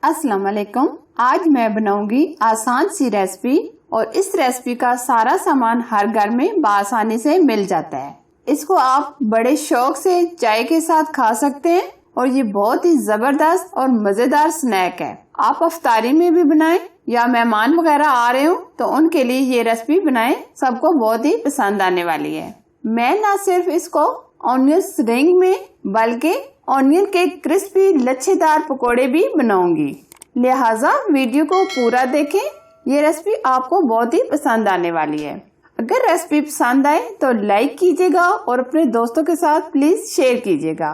अस्सलाम वालेकुम। आज मैं बनाऊंगी आसान सी रेसिपी और इस रेसिपी का सारा सामान हर घर में आसानी से मिल जाता है। इसको आप बड़े शौक से चाय के साथ खा सकते हैं और ये बहुत ही जबरदस्त और मजेदार स्नैक है। आप अफ्तारी में भी बनाएं या मेहमान वगैरह आ रहे हो तो उनके लिए ये रेसिपी बनाएं, सबको बहुत ही पसंद आने वाली है। मैं ना सिर्फ इसको ऑनियंस रिंग में बल्कि ऑनियन के क्रिस्पी लच्छेदार पकोड़े भी बनाऊंगी, लिहाजा वीडियो को पूरा देखें। ये रेसिपी आपको बहुत ही पसंद आने वाली है। अगर रेसिपी पसंद आए तो लाइक कीजिएगा और अपने दोस्तों के साथ प्लीज शेयर कीजिएगा।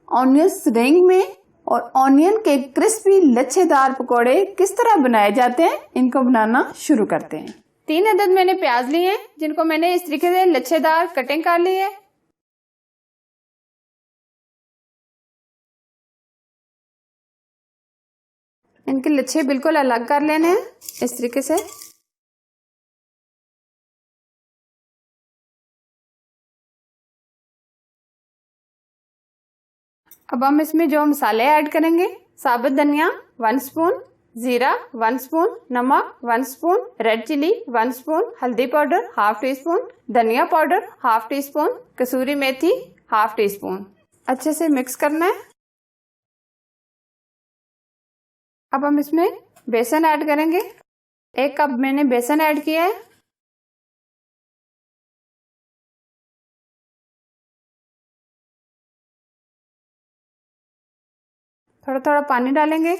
ऑनियंस रिंग में और ऑनियन के क्रिस्पी लच्छेदार पकोड़े किस तरह बनाए जाते हैं, इनको बनाना शुरू करते हैं। 3 अदद मैंने प्याज लिए हैं, जिनको मैंने इस तरीके से लच्छेदार कटिंग कर ली है। इनके लच्छे बिल्कुल अलग कर लेने हैं इस तरीके से। अब हम इसमें जो मसाले ऐड करेंगे, साबुत धनिया 1 स्पून, जीरा 1 स्पून, नमक 1 स्पून, रेड चिली 1 स्पून, हल्दी पाउडर ½ टी स्पून, धनिया पाउडर ½ टी स्पून, कसूरी मेथी ½ टी स्पून। अच्छे से मिक्स करना है। अब हम इसमें बेसन ऐड करेंगे। 1 कप मैंने बेसन ऐड किया है। थोड़ा थोड़ा पानी डालेंगे।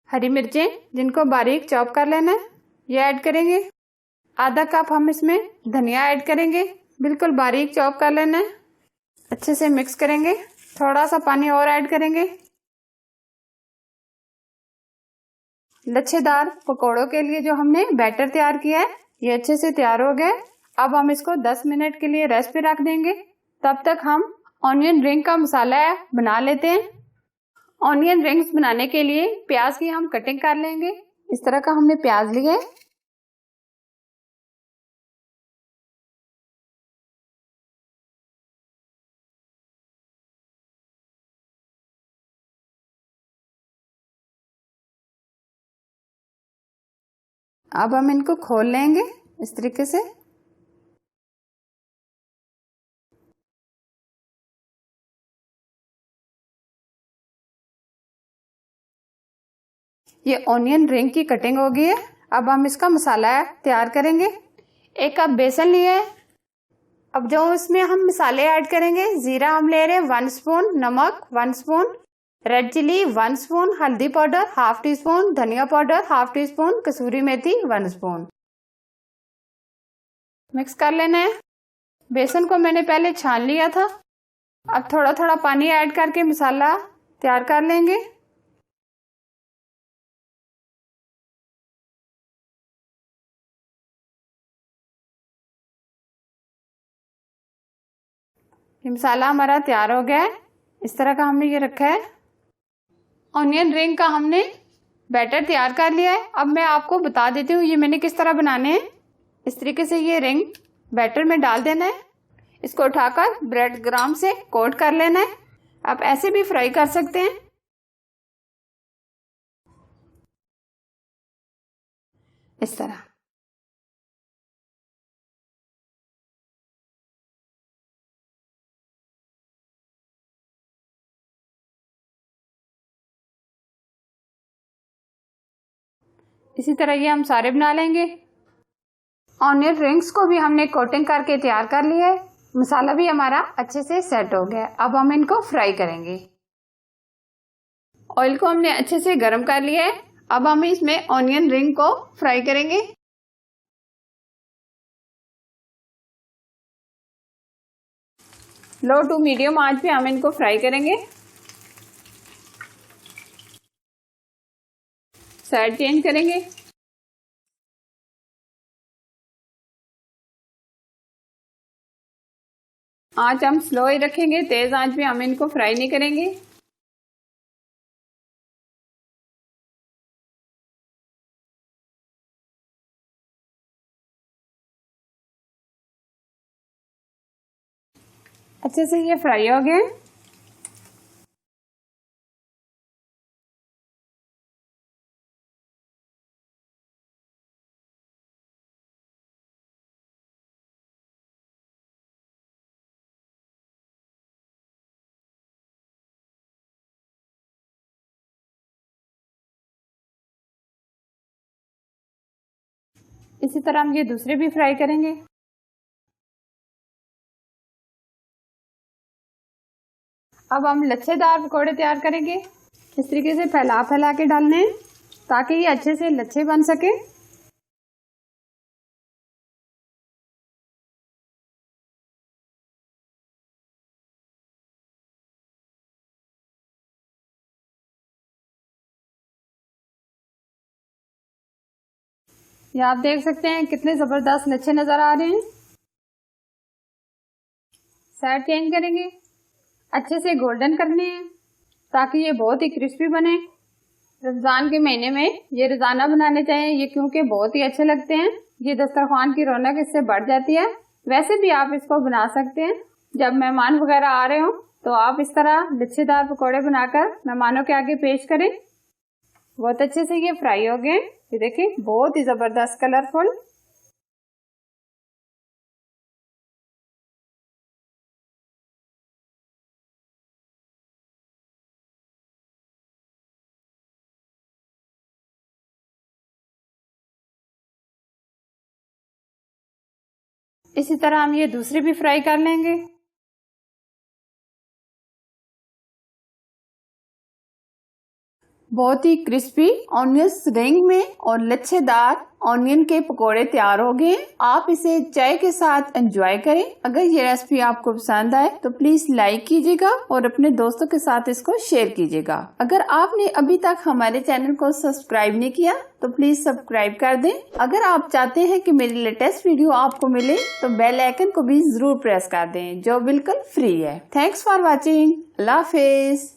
हरी मिर्चें जिनको बारीक चॉप कर लेना है, ये ऐड करेंगे। ½ कप हम इसमें धनिया ऐड करेंगे, बिल्कुल बारीक चॉप कर लेना है। अच्छे से मिक्स करेंगे। थोड़ा सा पानी और ऐड करेंगे। लच्छेदार पकोड़ों के लिए जो हमने बैटर तैयार किया है, ये अच्छे से तैयार हो गया। अब हम इसको 10 मिनट के लिए रेस्ट पे रख देंगे। तब तक हम ऑनियन रिंग का मसाला बना लेते हैं। ऑनियन रिंग्स बनाने के लिए प्याज की हम कटिंग कर लेंगे। इस तरह का हमने प्याज लिया है। अब हम इनको खोल लेंगे इस तरीके से। ये ऑनियन रिंग की कटिंग हो गई है। अब हम इसका मसाला तैयार करेंगे। 1 कप बेसन लिया है। अब जो इसमें हम मसाले ऐड करेंगे, जीरा हम ले रहे हैं 1 स्पून, नमक 1 स्पून, रेड चिली 1 स्पून, हल्दी पाउडर ½ टी स्पून, धनिया पाउडर ½ टी स्पून, कसूरी मेथी 1 स्पून। मिक्स कर लेना है। बेसन को मैंने पहले छान लिया था। अब थोड़ा थोड़ा पानी ऐड करके मसाला तैयार कर लेंगे। ये मसाला हमारा तैयार हो गया है। इस तरह का हमने ये रखा है। ऑनियन रिंग का हमने बैटर तैयार कर लिया है। अब मैं आपको बता देती हूँ ये मैंने किस तरह बनाने हैं। इस तरीके से ये रिंग बैटर में डाल देना है। इसको उठाकर ब्रेड क्रम्ब से कोट कर लेना है। आप ऐसे भी फ्राई कर सकते हैं। इस तरह इसी तरह ये हम सारे बना लेंगे। ऑनियन रिंग्स को भी हमने कोटिंग करके तैयार कर लिया है। मसाला भी हमारा अच्छे से सेट हो गया। अब हम इनको फ्राई करेंगे। ऑयल को हमने अच्छे से गर्म कर लिया है। अब हम इसमें ऑनियन रिंग को फ्राई करेंगे। लो टू मीडियम आंच पे हम इनको फ्राई करेंगे। साइड चेंज करेंगे। आंच हम स्लो ही रखेंगे, तेज आंच पे हम इनको फ्राई नहीं करेंगे। अच्छे से ये फ्राई हो गए। इसी तरह हम ये दूसरे भी फ्राई करेंगे। अब हम लच्छेदार पकोड़े तैयार करेंगे। इस तरीके से फैला के डालने हैं ताकि ये अच्छे से लच्छे बन सके। ये आप देख सकते हैं कितने जबरदस्त लच्छे नजर आ रहे हैं। साइड चेंज करेंगे, अच्छे से गोल्डन करने हैं ताकि ये बहुत ही क्रिस्पी बने। रमजान के महीने में ये रोजाना बनाने चाहिए ये, क्योंकि बहुत ही अच्छे लगते हैं। ये दस्तरखान की रौनक इससे बढ़ जाती है। वैसे भी आप इसको बना सकते हैं जब मेहमान वगैरह आ रहे हो तो आप इस तरह लच्छेदार पकौड़े बनाकर मेहमानों के आगे पेश करें। बहुत अच्छे से ये फ्राई हो गए। ये देखिए बहुत ही जबरदस्त कलरफुल। इसी तरह हम ये दूसरे भी फ्राई कर लेंगे। बहुत ही क्रिस्पी ऑनियंस रिंग में और लच्छेदार ऑनियन के पकोड़े तैयार हो गए। आप इसे चाय के साथ एंजॉय करें। अगर ये रेसिपी आपको पसंद आए तो प्लीज लाइक कीजिएगा और अपने दोस्तों के साथ इसको शेयर कीजिएगा। अगर आपने अभी तक हमारे चैनल को सब्सक्राइब नहीं किया तो प्लीज सब्सक्राइब कर दें। अगर आप चाहते हैं कि मेरी लेटेस्ट वीडियो आपको मिले तो बेल आइकन को भी जरूर प्रेस कर दें जो बिल्कुल फ्री है। Thanks for watching. Allah Hafiz.